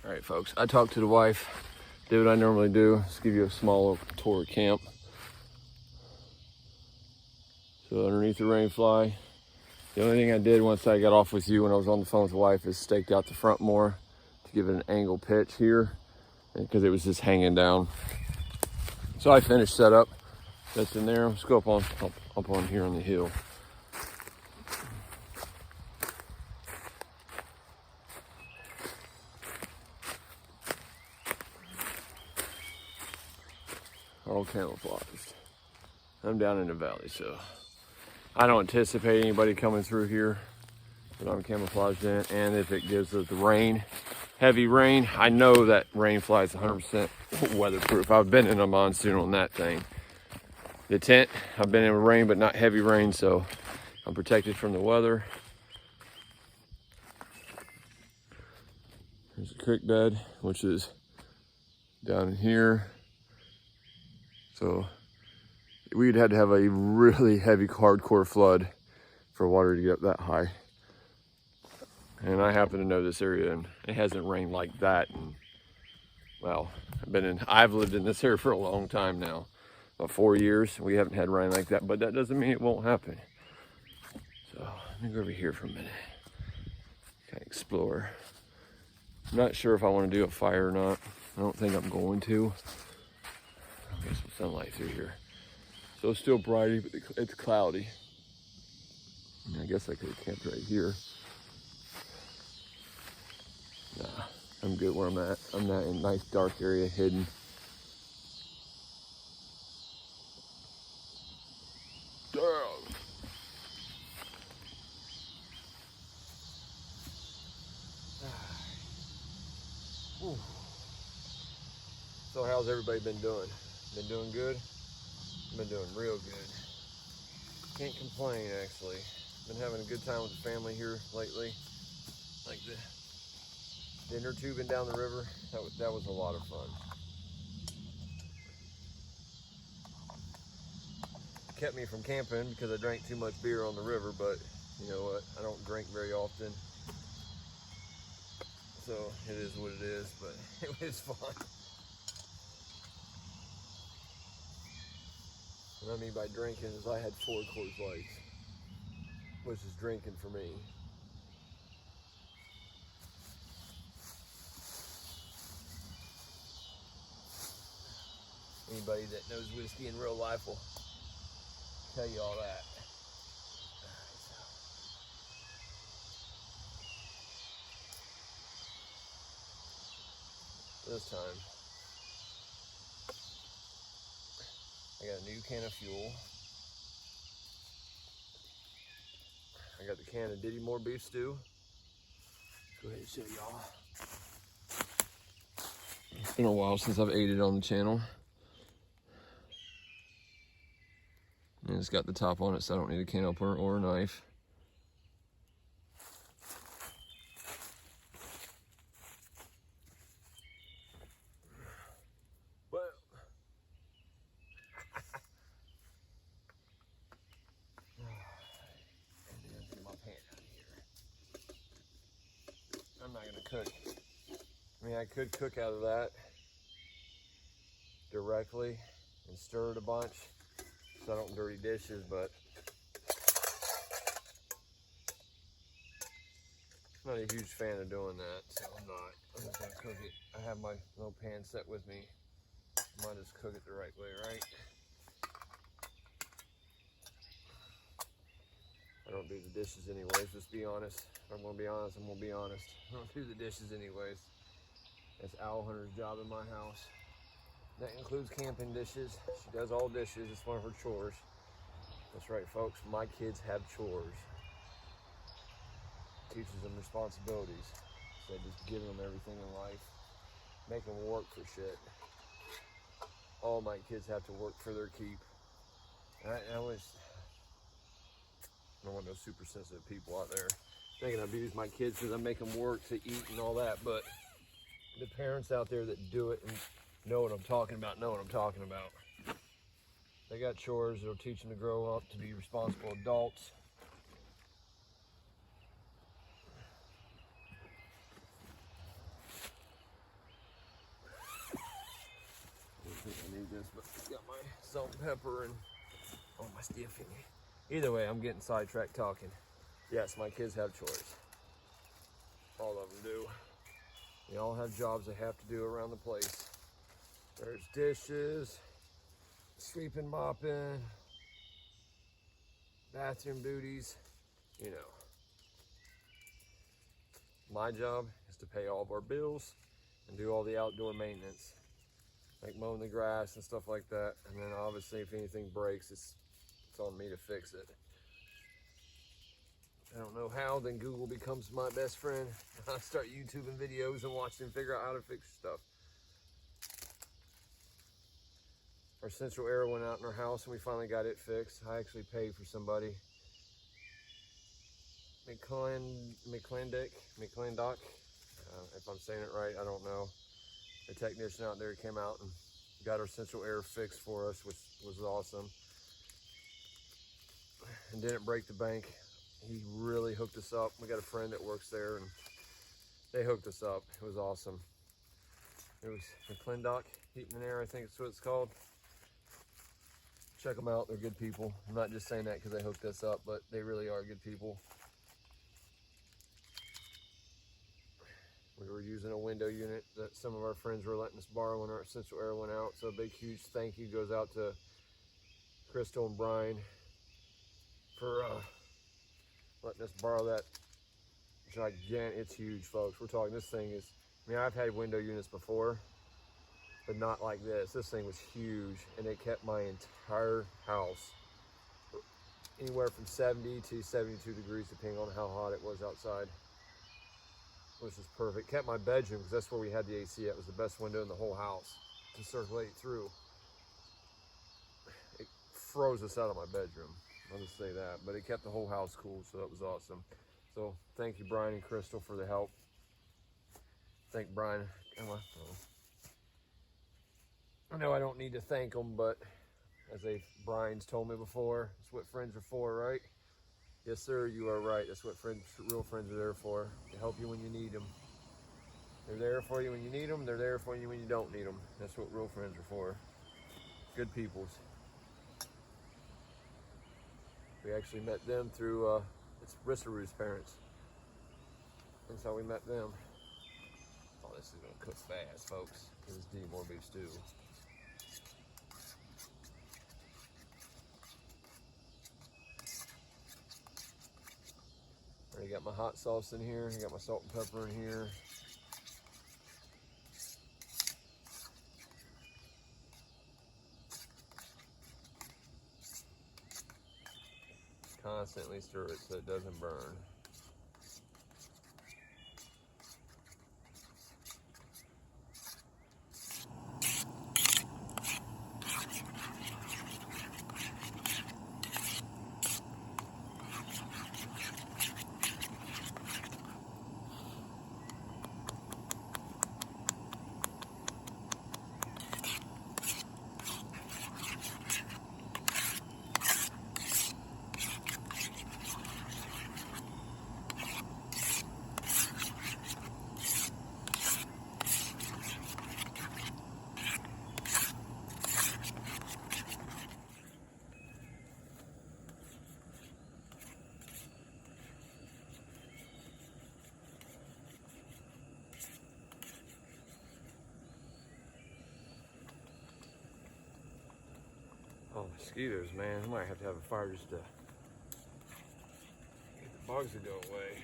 All right, folks, I talked to the wife, did what I normally do, just give you a small tour of camp. So underneath the rainfly, the only thing I did once I got off with you when I was on the phone with the wife is staked out the front more to give it an angle pitch here because it was just hanging down. So I finished setup. That's in there. Let's go up on here on the hill. All camouflaged. I'm down in the valley, so I don't anticipate anybody coming through here, but I'm camouflaged in. And if it gives us the rain, heavy rain, I know that rain fly is 100% weatherproof. I've been in a monsoon on that thing. The tent, I've been in rain, but not heavy rain, so I'm protected from the weather. There's a creek bed, which is down in here. So we'd had to have a really heavy hardcore flood for water to get up that high. And I happen to know this area, and it hasn't rained like that. And well, I've lived in this area for a long time now, about 4 years. We haven't had rain like that, but that doesn't mean it won't happen. So let me go over here for a minute, kind of explore. I'm not sure if I want to do a fire or not. I don't think I'm going to. I'll get some sunlight through here. So it's still brighty, but it's cloudy. I guess I could have camped right here. Nah, I'm good where I'm at. I'm not in a nice dark area hidden. Damn. So how's everybody been doing? Been doing good? Been doing real good. Can't complain, actually. Been having a good time with the family here lately. Like the inner tubing down the river, that was a lot of fun. Kept me from camping because I drank too much beer on the river, but you know what? I don't drink very often. So it is what it is, but it was fun. What I mean by drinking is I had 4 Coors Lights, which is drinking for me. Anybody that knows whiskey in real life will tell you all that. This time, I got a new can of fuel. I got the can of Diddy Moore beef stew. Let's go ahead and show y'all. It's been a while since I've ate it on the channel. And it's got the top on it, so I don't need a can opener or a knife. Well, I'm not gonna cook. I mean, I could cook out of that directly and stir it a bunch so I don't dirty dishes, but I'm not a huge fan of doing that, so I'm just gonna cook it. I have my little pan set with me. I might just cook it the right way, right? I don't do the dishes anyways, just be honest. If I'm gonna be honest, I'm gonna be honest. I don't do the dishes anyways. That's Owl Hunter's job in my house. That includes camping dishes. She does all dishes, it's one of her chores. That's right, folks, my kids have chores. Teaches them responsibilities. So just giving them everything in life. Make them work for shit. All my kids have to work for their keep. I don't want no super sensitive people out there thinking I abuse my kids because I make them work to eat and all that, but the parents out there that do it and know what I'm talking about, They got chores that'll teach them to grow up to be responsible adults. this, but it's got my salt and pepper and oh, my stiffy. Either way, I'm getting sidetracked talking. Yes, my kids have chores. All of them do. They all have jobs they have to do around the place. There's dishes, sweeping, mopping, bathroom duties, you know. My job is to pay all of our bills and do all the outdoor maintenance, like mowing the grass and stuff like that. And then obviously if anything breaks, it's on me to fix it. I don't know how, then Google becomes my best friend. I start YouTubing videos and watching and figure out how to fix stuff. Our central air went out in our house and we finally got it fixed. I actually paid for somebody. McClindock, if I'm saying it right, I don't know. The technician out there came out and got our central air fixed for us, which was awesome. And didn't break the bank. He really hooked us up. We got a friend that works there and they hooked us up. It was awesome. It was McClindock Heating and Air, I think that's what it's called. Check them out, they're good people. I'm not just saying that because they hooked us up, but they really are good people. We were using a window unit that some of our friends were letting us borrow when our central air went out. So a big, huge thank you goes out to Crystal and Brian for letting us borrow that gigantic, it's huge, folks. We're talking, this thing is, I mean, I've had window units before, but not like this. This thing was huge and it kept my entire house anywhere from 70 to 72 degrees, depending on how hot it was outside. Which is perfect. Kept my bedroom, because that's where we had the AC. It was the best window in the whole house to circulate through. It froze us out of my bedroom, I'll just say that. But it kept the whole house cool, so that was awesome. So thank you, Brian and Crystal, for the help. Thank Brian. I know I don't need to thank them, but as Brian's told me before, that's what friends are for, right? Yes, sir, you are right. That's what real friends are there for, to help you when you need them. They're there for you when you need them. They're there for you when you don't need them. That's what real friends are for. Good peoples. We actually met them through, it's Rissaru's parents. That's how we met them. Oh, this is gonna cook fast, folks. This is more beef stew. Already got my hot sauce in here. I got my salt and pepper in here. Constantly stir it so it doesn't burn. Oh, mosquitoes, man. I might have to have a fire just to get the bugs to go away.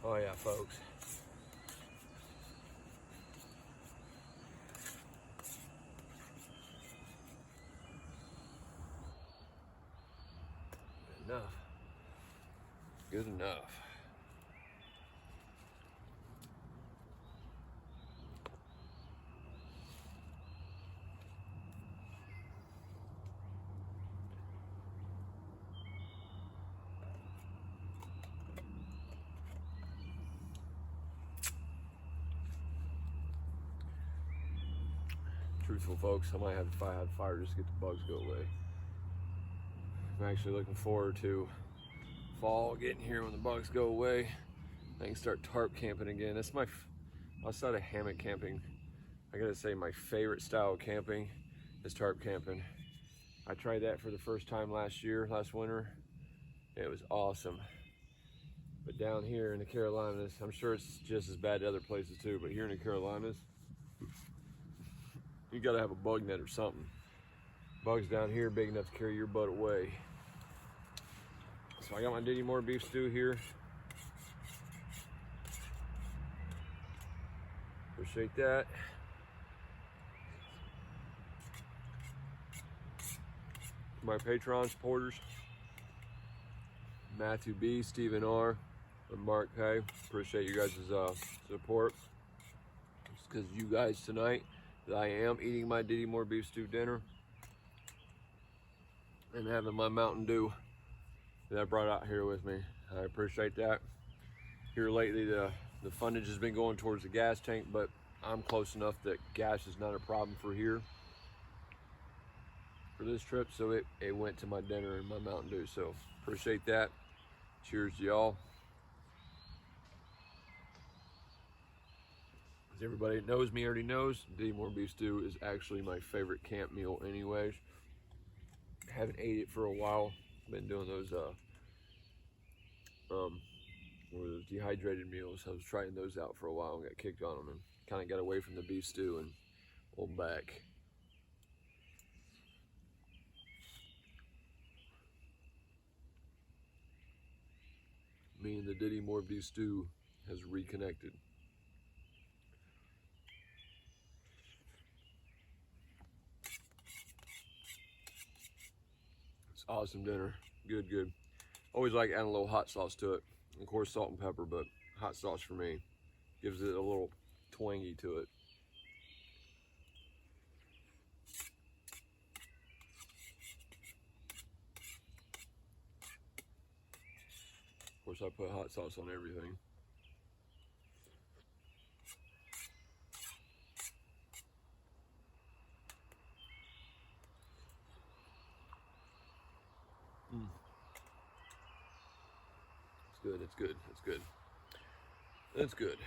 Oh yeah, folks. truthful, folks. I might have, if I had fire, just get the bugs go away. I'm actually looking forward to fall getting here when the bugs go away. I can start tarp camping again. That's my, outside of hammock camping, I gotta say my favorite style of camping is tarp camping. I tried that for the first time last winter. It was awesome. But down here in the Carolinas, I'm sure it's just as bad to other places too, but here in the Carolinas, you gotta have a bug net or something. Bugs down here big enough to carry your butt away. So I got my Diddy Moore beef stew here. Appreciate that. My Patreon supporters, Matthew B, Stephen R, and Mark K. Appreciate you guys' support. It's because of you guys tonight that I am eating my Diddy Moore beef stew dinner and having my Mountain Dew that I brought out here with me. I appreciate that. Here lately, the fundage has been going towards the gas tank, but I'm close enough that gas is not a problem for here for this trip, so it went to my dinner and my Mountain Dew. So appreciate that. Cheers to y'all. As everybody that knows me already knows, Diddy Moore beef stew is actually my favorite camp meal anyways. Haven't ate it for a while. Been doing those dehydrated meals. I was trying those out for a while and got kicked on them and kind of got away from the beef stew and pulled back. Me and the Diddy Moore beef stew has reconnected. It's awesome dinner. Good, good. Always like adding a little hot sauce to it. Of course, salt and pepper, but hot sauce for me gives it a little twangy to it. Of course, I put hot sauce on everything. It's good, it's good, it's good. It's good.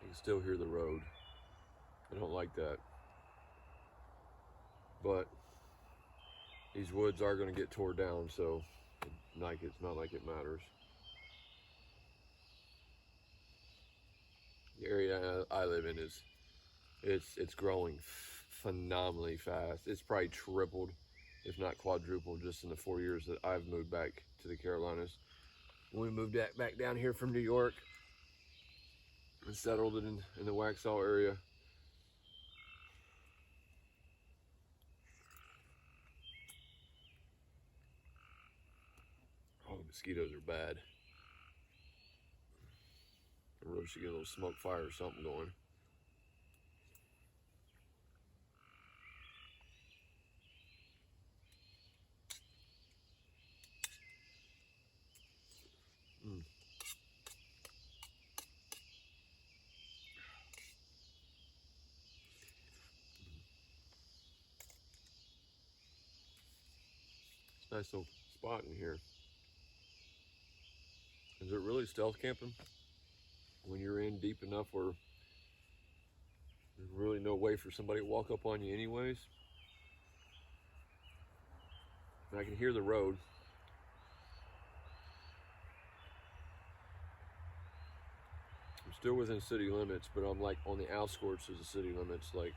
You can still hear the road. I don't like that. But these woods are going to get tore down, so it's not like it matters. The area I live in it's growing phenomenally fast. It's probably tripled, if not quadrupled, just in the 4 years that I've moved back to the Carolinas. When we moved back down here from New York and settled in the Waxhaw area. Oh, the mosquitoes are bad. I really should get a little smoke fire or something going. It's a nice little spot in here. Is it really stealth camping? When you're in deep enough where there's really no way for somebody to walk up on you anyways. And I can hear the road. I'm still within city limits, but I'm like on the outskirts of the city limits. Like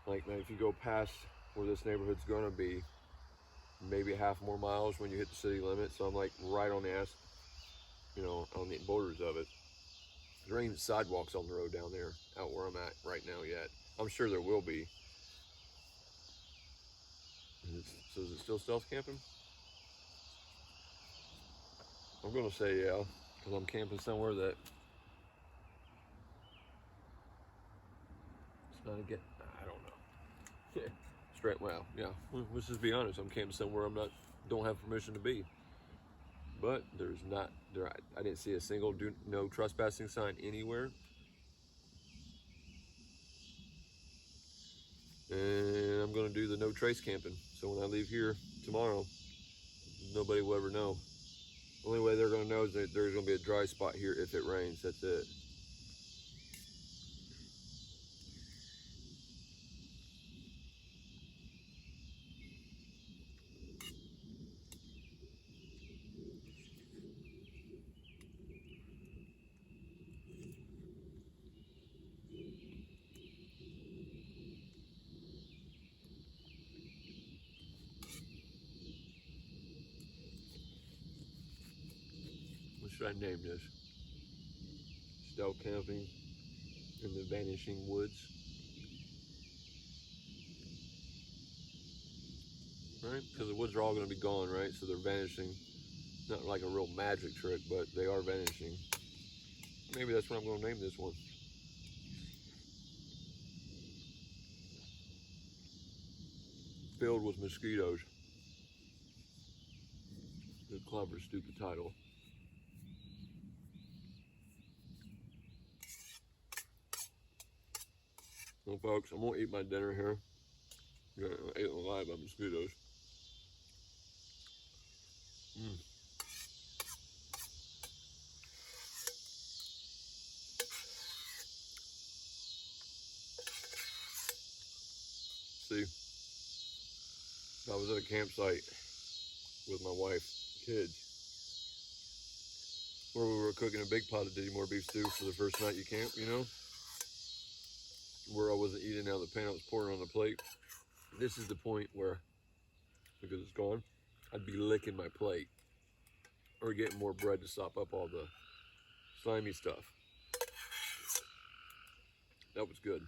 man, if you go past where this neighborhood's gonna be, maybe a half more miles when you hit the city limit. So I'm like right on the on the borders of it. There ain't even sidewalks on the road down there, out where I'm at right now yet. I'm sure there will be. So is it still stealth camping? I'm gonna say yeah, because I'm camping somewhere that it's not a get. I don't know. Straight. Well, yeah. Let's just be honest. I'm camping somewhere don't have permission to be. But there's not there. I didn't see a single no trespassing sign anywhere. And I'm gonna do the no trace camping. So when I leave here tomorrow, nobody will ever know. The only way they're gonna know is that there's gonna be a dry spot here if it rains. That's it. What should I name this? Stealth camping in the Vanishing Woods. Right? Because the woods are all going to be gone, right? So they're vanishing. Not like a real magic trick, but they are vanishing. Maybe that's what I'm going to name this one. Filled with mosquitoes. Good, clever, stupid title. Well, folks, I'm going to eat my dinner here. I ate alive by mosquitoes. See, I was at a campsite with my wife, kids, where we were cooking a big pot of Diddy Moore beef stew for the first night you camp, you know? Where I wasn't eating out of the pan, I was pouring on the plate. This is the point where, because it's gone, I'd be licking my plate or getting more bread to sop up all the slimy stuff. That was good.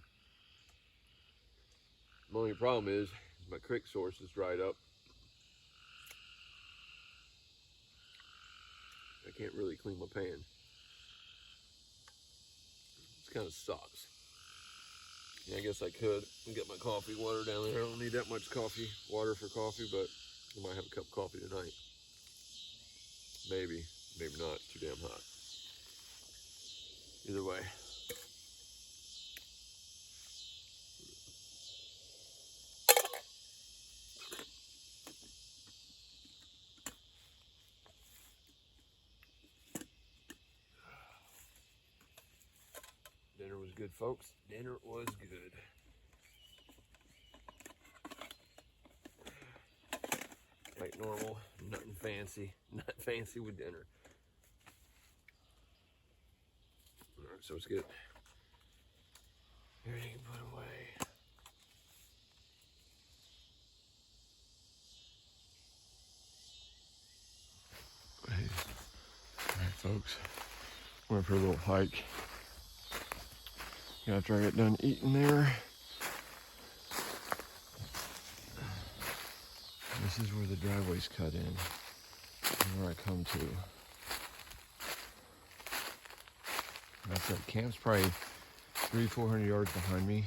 The only problem is my creek source is dried up. I can't really clean my pan. It kind of sucks. Yeah, I guess I could get my coffee water down there. I don't need that much water for coffee, but I might have a cup of coffee tonight. Maybe, maybe not. It's too damn hot. Either way. Dinner was good, folks. Dinner was good. Like normal, nothing fancy. Not fancy with dinner. Alright, so let's get everything put away. Hey. Alright, folks. Went for a little hike. After I get done eating there, this is where the driveway's cut in, and where I come to. Like I said, camp's probably 300-400 yards behind me.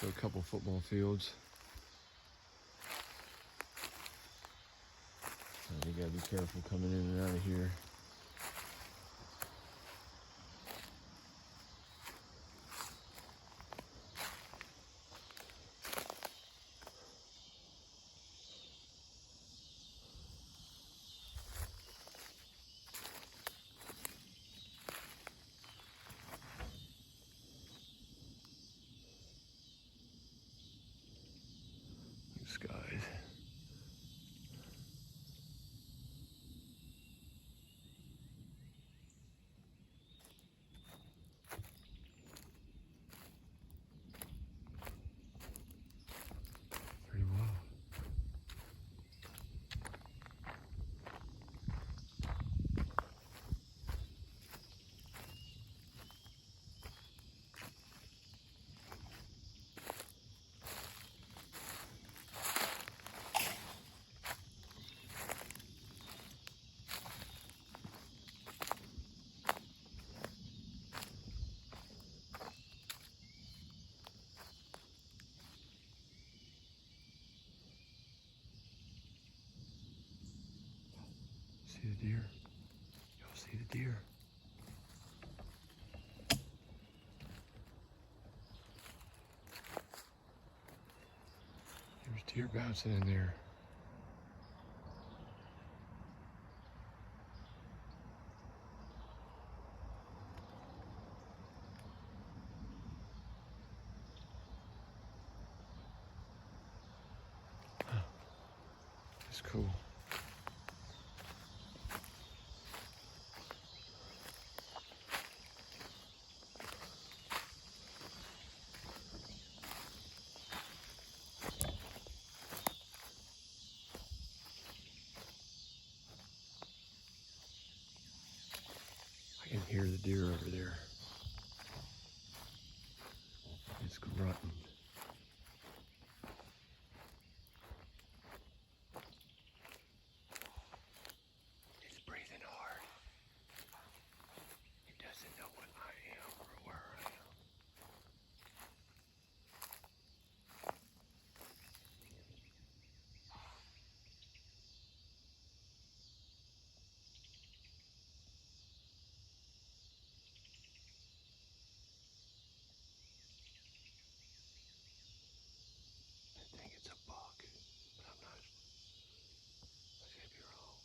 So a couple football fields. So you gotta be careful coming in and out of here. Skies. See the deer? Y'all see the deer? There's deer bouncing in there. It's cool. I can hear the deer over there. It's grunting. It's breathing hard. It doesn't know what I am or where I am. I think it's a buck, but I'm not. I could be wrong.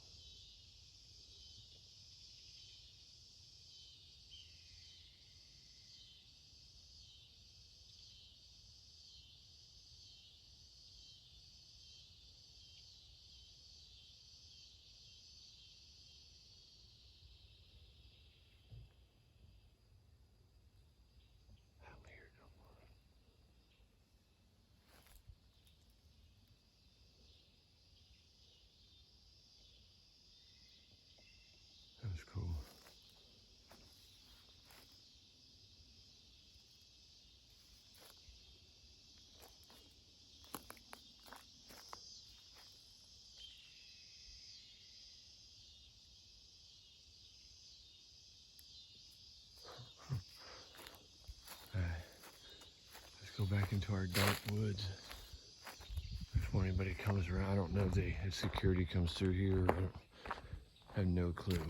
I don't hear no more. That was cool. Let's go back into our dark woods before anybody comes around. I don't know if security comes through here. I have no clue.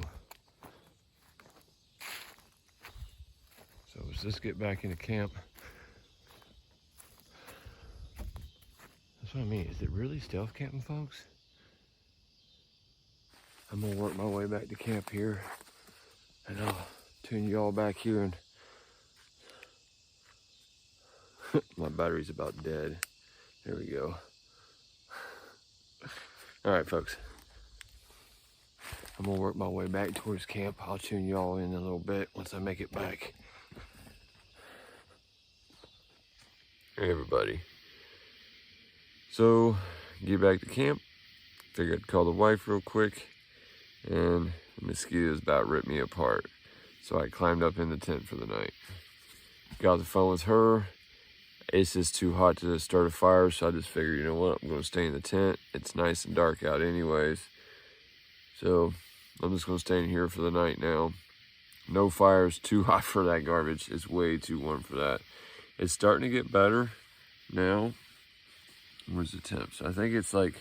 So let's just get back into camp. That's what I mean. Is it really stealth camping, folks? I'm gonna work my way back to camp here, and I'll tune you all back here. And my battery's about dead. There we go. All right, folks. I'm gonna work my way back towards camp. I'll tune you all in a little bit once I make it back. Hey, everybody. So, get back to camp. Figured I'd call the wife real quick, and the mosquitoes about ripped me apart. So I climbed up in the tent for the night. Got the phone with her. It's just too hot to start a fire, so I just figured, you know what, I'm gonna stay in the tent. It's nice and dark out anyways. So I'm just gonna stay in here for the night now. No fires, too hot for that garbage. It's way too warm for that. It's starting to get better now. Where's the temps? I think it's like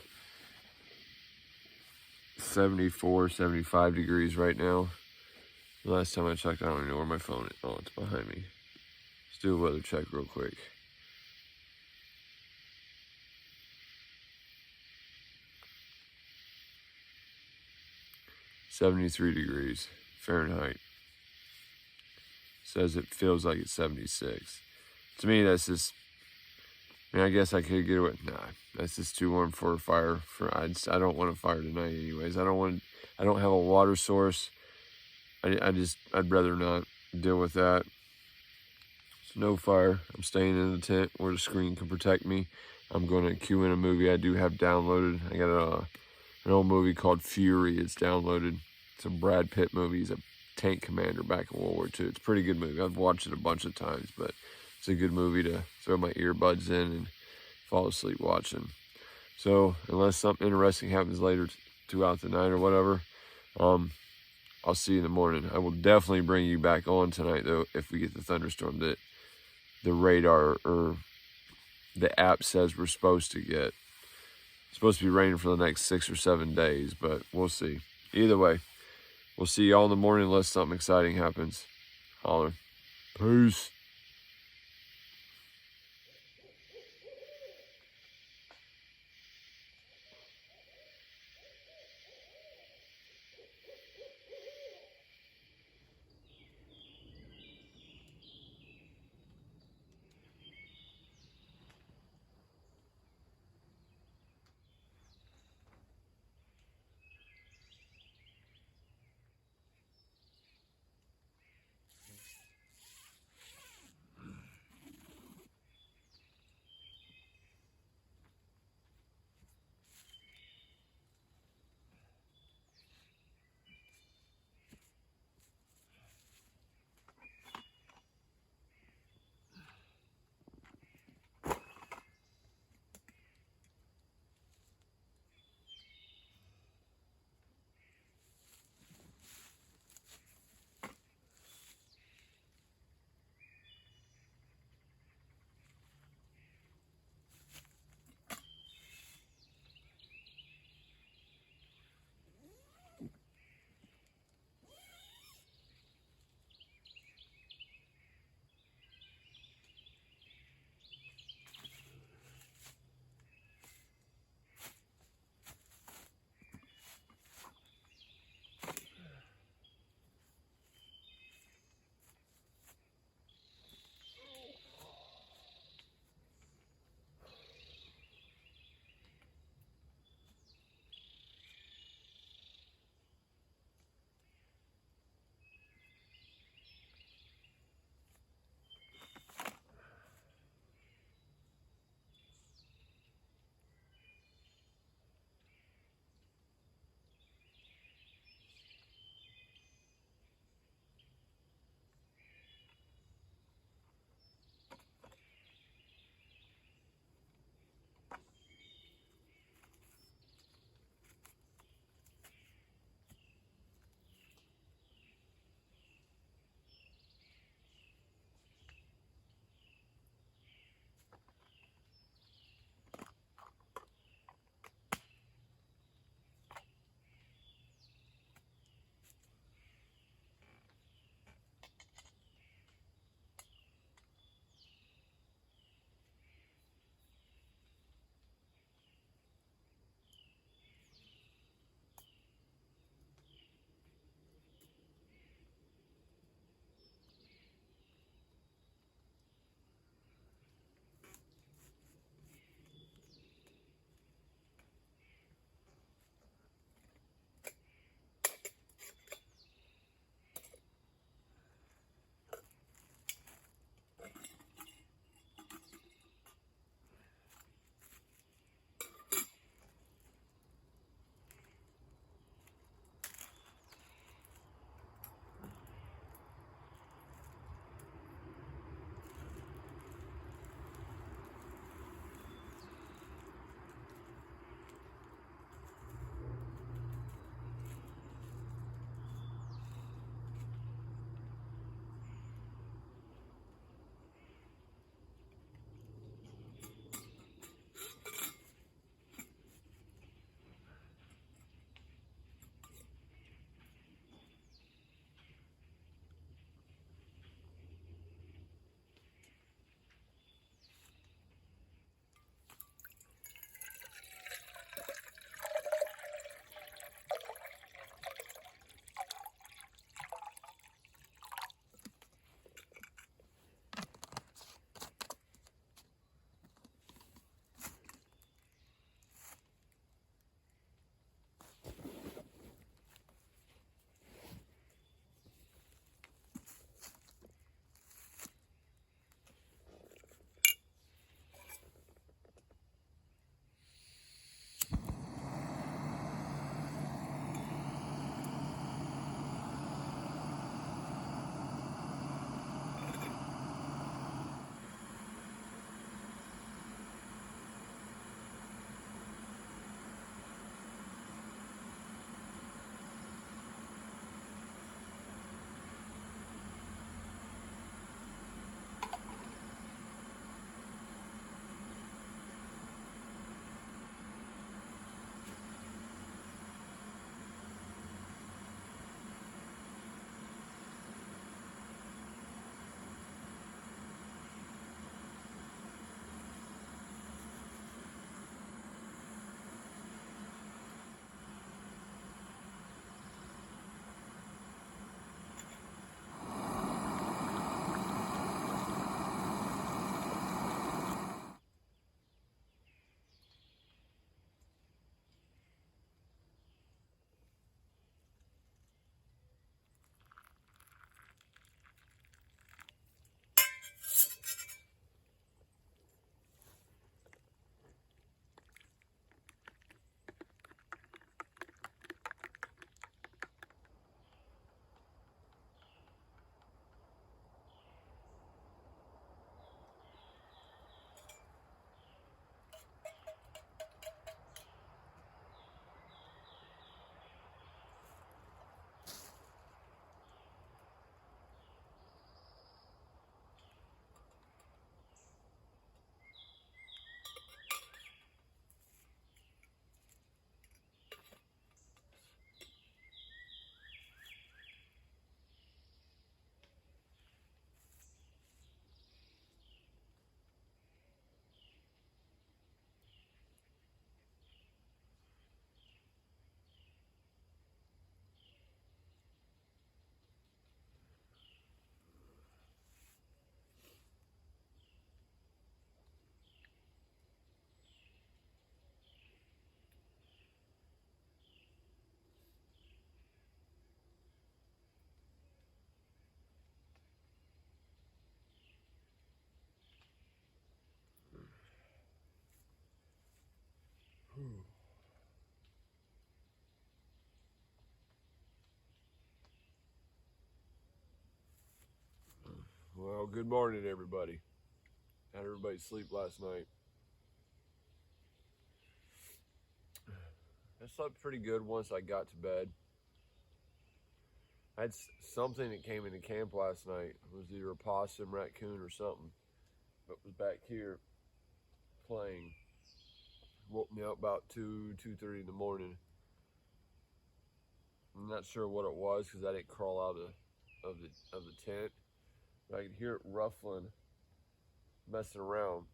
74, 75 degrees right now. The last time I checked, I don't even know where my phone is. Oh, it's behind me. Let's do a weather check real quick. "73 degrees Fahrenheit. Says it feels like it's 76. To me, that's just, I mean, I guess I could get away. Nah, that's just too warm for a fire. I don't want a fire tonight anyways. I don't have a water source. I'd rather not deal with that. So no fire. I'm staying in the tent where the screen can protect me. I'm going to cue in a movie I do have downloaded. I got an old movie called Fury. It's downloaded. It's a Brad Pitt movie. He's a tank commander back in World War II. It's a pretty good movie. I've watched it a bunch of times, but it's a good movie to throw my earbuds in and fall asleep watching. So unless something interesting happens later throughout the night or whatever, I'll see you in the morning. I will definitely bring you back on tonight, though, if we get the thunderstorm that the radar or the app says we're supposed to get. It's supposed to be raining for the next 6 or 7 days, but we'll see. either way, we'll see y'all in the morning unless something exciting happens. Holler. Peace. Well, good morning, everybody. Had everybody sleep last night? I slept pretty good once I got to bed. I had something that came into camp last night. It was either a possum, raccoon, or something, but was back here playing. Woke me up about 2:30 in the morning. I'm not sure what it was because I didn't crawl out of the tent, but I could hear it ruffling, messing around,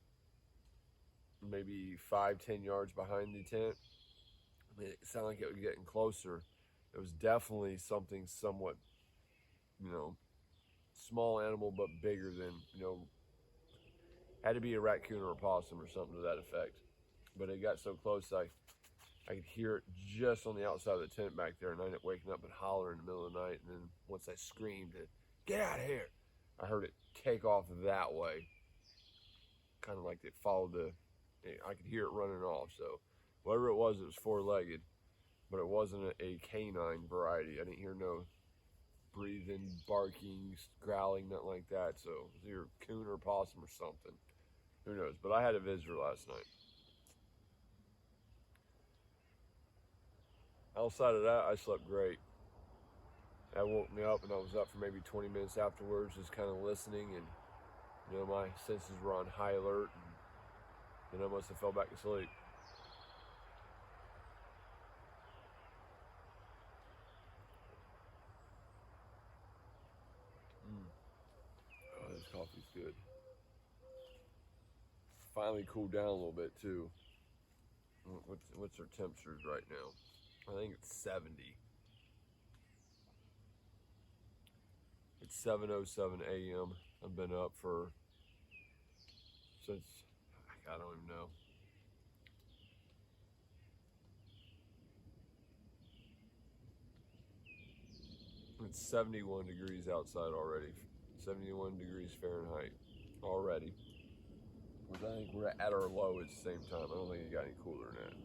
maybe 5-10 yards behind the tent. I mean, it sounded like it was getting closer. It was definitely something somewhat, small animal, but bigger than, had to be a raccoon or a possum or something to that effect. But it got so close, I could hear it just on the outside of the tent back there, and I ended up waking up and hollering in the middle of the night. And then once I screamed, "Get out of here!" I heard it take off that way, kind of like it followed I could hear it running off. So whatever it was four-legged, but it wasn't a canine variety. I didn't hear no breathing, barking, growling, nothing like that. So it was either a coon or a possum or something. Who knows? But I had a visitor last night. Outside of that, I slept great. That woke me up, and I was up for maybe 20 minutes afterwards, just kind of listening, and my senses were on high alert, and then I must have fell back to sleep. Oh, this coffee's good. Finally cooled down a little bit too. What's our temperatures right now? I think it's 70. It's 7:07 a.m. I've been up since I don't even know. It's 71 degrees outside already. 71 degrees Fahrenheit already. Which I think we're at our low at the same time. I don't think it got any cooler than that.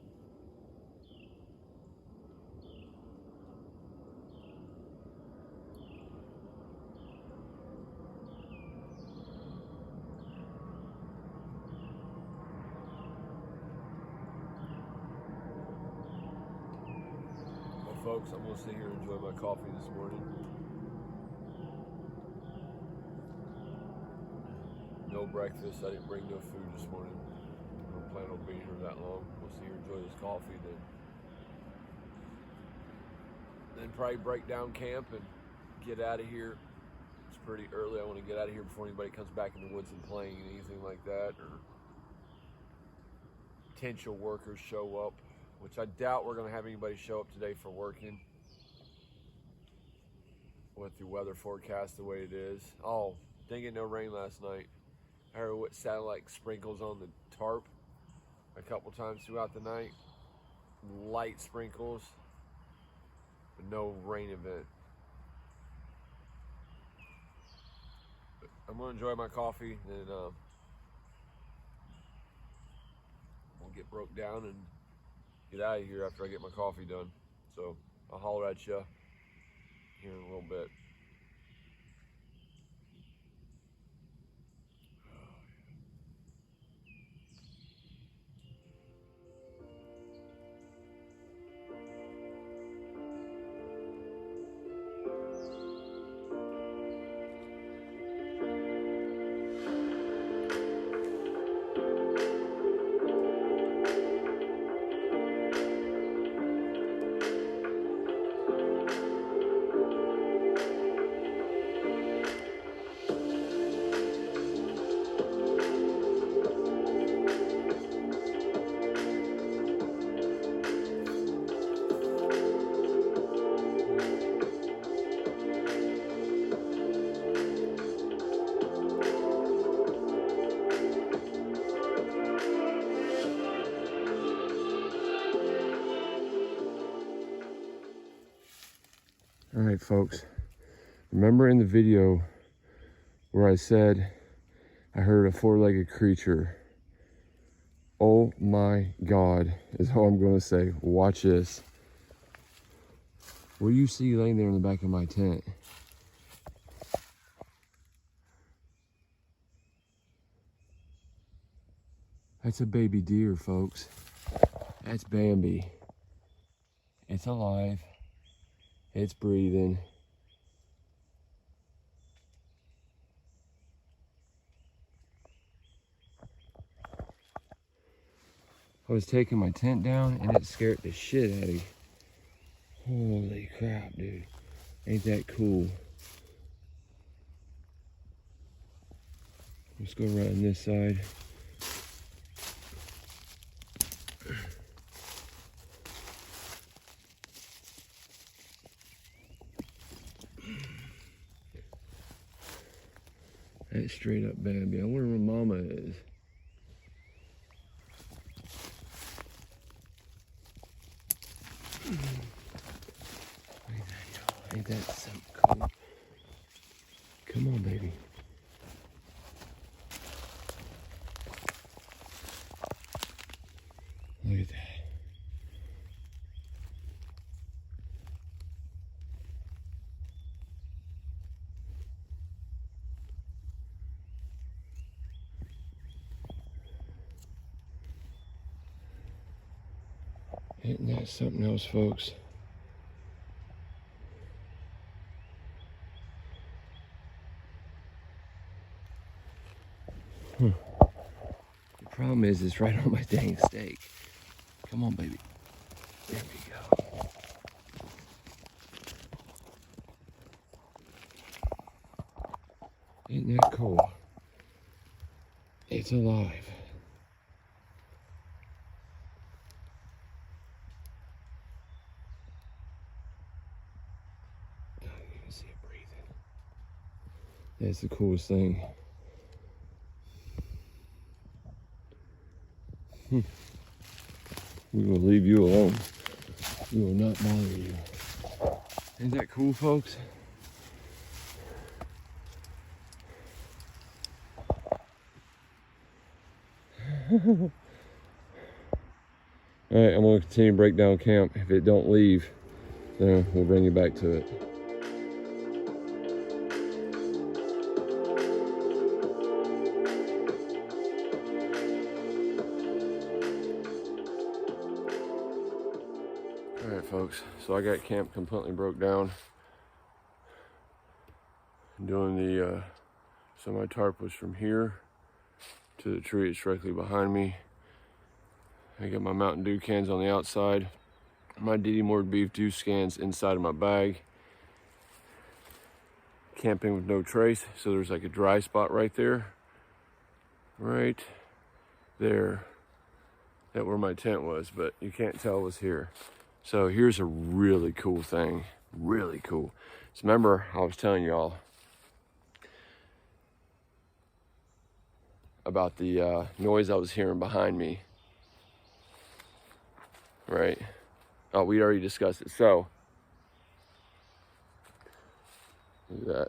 Well, folks, I'm going to sit here and enjoy my coffee this morning. No breakfast. I didn't bring no food this morning. I don't plan on being here that long. We'll sit here and enjoy this coffee, then probably break down camp and get out of here. It's pretty early. I want to get out of here before anybody comes back in the woods and playing anything like that, or potential workers show up, which I doubt we're going to have anybody show up today for working with the weather forecast the way it is. Oh, didn't get no rain last night. I heard what sounded like sprinkles on the tarp a couple times throughout the night. Light sprinkles, but no rain event. But I'm going to enjoy my coffee, and we'll get broke down and get out of here after I get my coffee done. So I'll holler at you here in a little bit. All right, folks. Remember in the video where I said I heard a four-legged creature? Oh my God, is all I'm gonna say. Watch this. What do you see laying there in the back of my tent? That's a baby deer, folks. That's Bambi. It's alive. It's breathing. I was taking my tent down and it scared the shit out of me. Holy crap, dude. Ain't that cool? Let's go around this side. That's straight up Bambi. I wonder where Mama is. Look at that, y'all. Ain't that something cool? Come on, baby. Look at that. Isn't that something else, folks? The problem is it's right on my dang steak. Come on, baby. There we go. Isn't that cool? It's alive. Oh, you can see it breathing. That's the coolest thing. We will leave you alone. We will not bother you. Ain't that cool, folks? Alright, I'm going to continue to break down camp. If it don't leave, then we'll bring you back to it. Alright, folks, so I got camp completely broke down. Doing the so my tarp was from here to the tree that's directly behind me. I got my Mountain Dew cans on the outside, my DD Moored beef juice cans inside of my bag. Camping with no trace, so there's like a dry spot right there, that where my tent was, but you can't tell it was here. So here's a really cool thing, really cool. So remember, I was telling y'all about the noise I was hearing behind me, right? Oh, we already discussed it. So, look at that.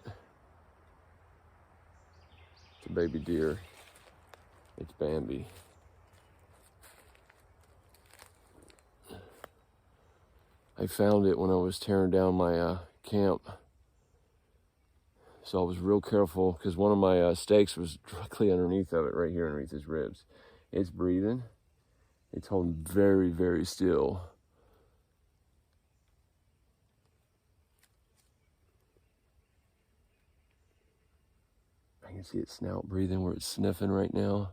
It's a baby deer. It's Bambi. I found it when I was tearing down my camp. So I was real careful because one of my stakes was directly underneath of it, right here underneath his ribs. It's breathing. It's holding very, very still. I can see its snout breathing where it's sniffing right now.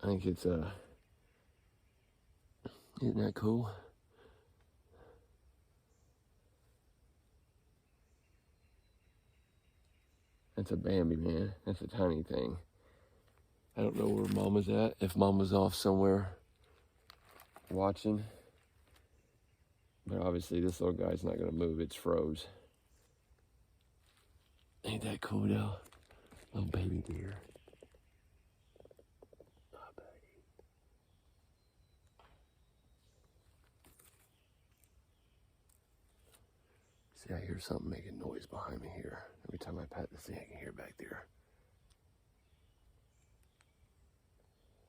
I think it's, isn't that cool? That's a Bambi, man. That's a tiny thing. I don't know where Mama's at. If Mama's off somewhere watching. But obviously this little guy's not gonna move. It's froze. Ain't that cool though? Little baby deer. Oh, baby. See, I hear something making noise behind me here. Every time I pat this thing, I can hear back there.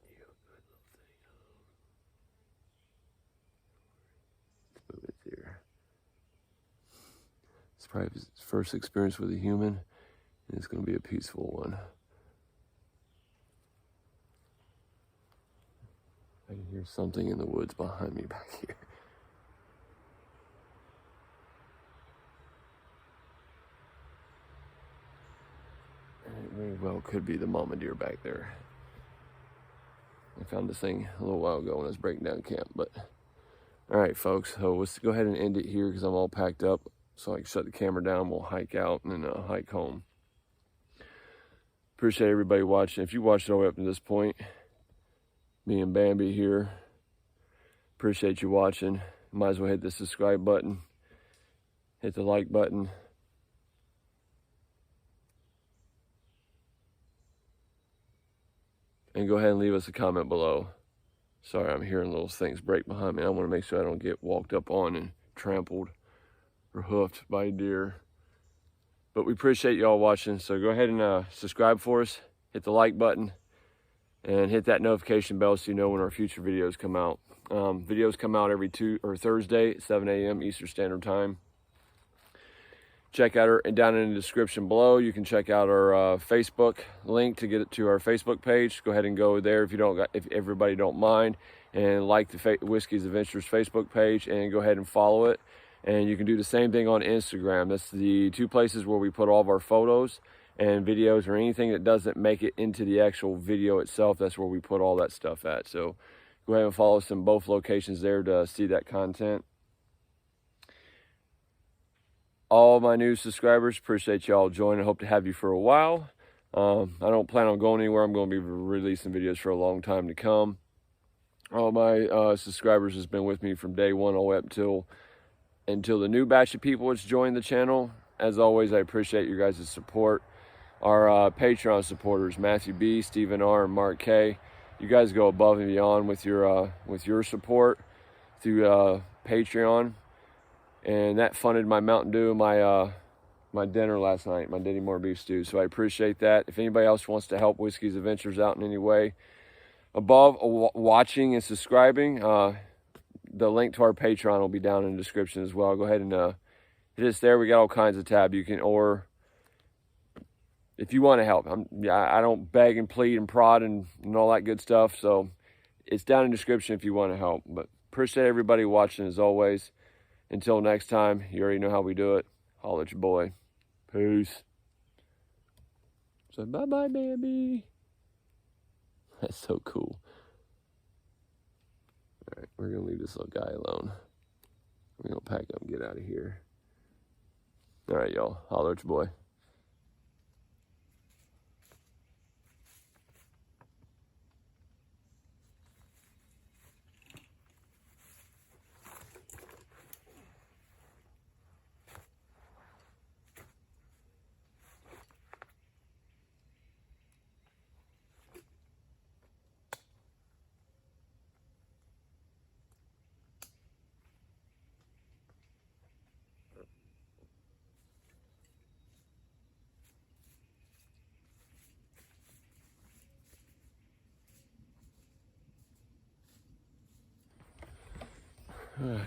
You good little thing. Move it there. It's probably his first experience with a human, and it's gonna be a peaceful one. I can hear something in the woods behind me back here. And it very well could be the mama deer back there. I found this thing a little while ago when I was breaking down camp, but all right, folks, so let's go ahead and end it here because I'm all packed up so I can shut the camera down. We'll hike out and then hike home. Appreciate everybody watching. If you watched it all the way up to this point, me and Bambi here, appreciate you watching. Might as well hit the subscribe button, hit the like button. And go ahead and leave us a comment below. Sorry, I'm hearing little things break behind me. I want to make sure I don't get walked up on and trampled or hoofed by a deer. But we appreciate y'all watching. So go ahead and subscribe for us. Hit the like button. And hit that notification bell so you know when our future videos come out. Videos come out every Thursday at 7 a.m. Eastern Standard Time. Check out down in the description below. You can check out our Facebook link to get it to our Facebook page. Go ahead and go there if everybody don't mind, and like the Whiskey's Adventures Facebook page, and go ahead and follow it. And you can do the same thing on Instagram. That's the two places where we put all of our photos and videos, or anything that doesn't make it into the actual video itself. That's where we put all that stuff at. So go ahead and follow us in both locations there to see that content. All my new subscribers, appreciate y'all joining. Hope to have you for a while. I don't plan on going anywhere. I'm going to be releasing videos for a long time to come. All my subscribers has been with me from day one all the way up until the new batch of people that's joined the channel. As always, I appreciate you guys' support. Our Patreon supporters, Matthew B, Stephen R, and Mark K. You guys go above and beyond with your support through Patreon. And that funded my Mountain Dew, my dinner last night, my Denny Moore beef stew. So I appreciate that. If anybody else wants to help Whiskey's Adventures out in any way, above watching and subscribing, the link to our Patreon will be down in the description as well. Go ahead and hit us there. We got all kinds of tabs you can, or if you want to help. I don't beg and plead and prod and all that good stuff. So it's down in the description if you want to help. But appreciate everybody watching as always. Until next time, you already know how we do it. Holla at your boy. Peace. So bye-bye, Bambi. That's so cool. All right, we're going to leave this little guy alone. We're going to pack up and get out of here. All right, y'all. Holla at your boy.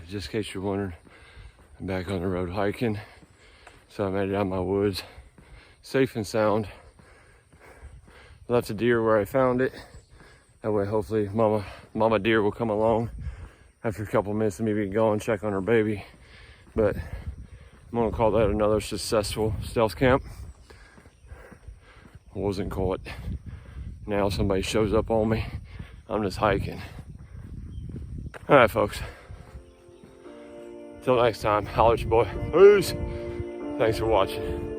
Just in case you're wondering, I'm back on the road hiking. So I made it out of my woods, safe and sound. Left a deer where I found it. That way, hopefully, mama deer will come along after a couple minutes of me being gone, check on her baby. But I'm gonna call that another successful stealth camp. I wasn't caught. Now somebody shows up on me. I'm just hiking. All right, folks. Till next time, holla at your boy. Peace. Thanks for watching.